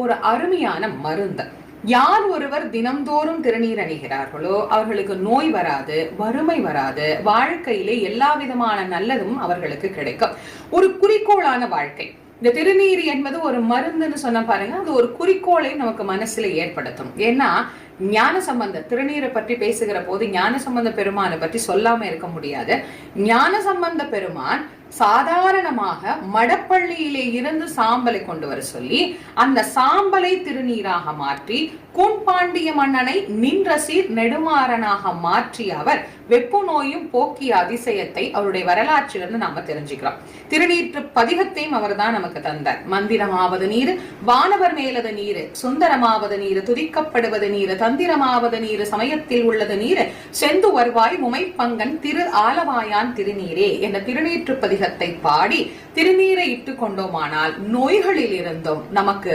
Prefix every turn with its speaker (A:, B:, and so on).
A: ஒரு அருமையான மருந்து. யார் ஒருவர் தினம்தோறும் திருநீர் அணிகிறார்களோ அவர்களுக்கு நோய் வராது, வறுமை வராது, வாழ்க்கையிலே எல்லா விதமான நல்லதும் அவர்களுக்கு கிடைக்கும். ஒரு குறிக்கோளான வாழ்க்கை. இந்த திருநீர் என்பது ஒரு மருந்துன்னு சொன்ன பாருங்க, அது ஒரு குறிக்கோளை நமக்கு மனசுல ஏற்படுத்தும். ஏன்னா ஞான சம்பந்த திருநீரை பற்றி பேசுகிற போது ஞான சம்பந்த பெருமானை பற்றி சொல்லாம இருக்க முடியாது. ஞான சம்பந்த பெருமான் சாதாரணமாக மடப்பள்ளியிலே இருந்து சாம்பலை கொண்டு வர சொல்லி அந்த சாம்பலை திருநீராக மாற்றி கூன்பாண்டிய மன்னனை நின்ற சீர் நெடுமாறனாக மாற்றிய அவர் வெப்பு நோயும் போக்கிய அதிசயத்தை அவருடைய வரலாற்றிலிருந்து நாம தெரிஞ்சுக்கிறோம். திருநீற்று பதிகத்தையும் அவர் தான் நமக்கு தந்தார். மந்திரமாவது நீர், வானவர் மேலது நீர், சுந்தரமாவது நீர், துதிக்கப்படுவது நீர், தந்திரமாவது நீர், சமயத்தில் உள்ளது நீர், செந்து வருவாய் உமை பங்கன் திரு ஆலவாயான் திருநீரே என்ற திருநீற்று பதிகத்தை பாடி திருநீரை இட்டு கொண்டோமானால் நோய்களில் இருந்தும் நமக்கு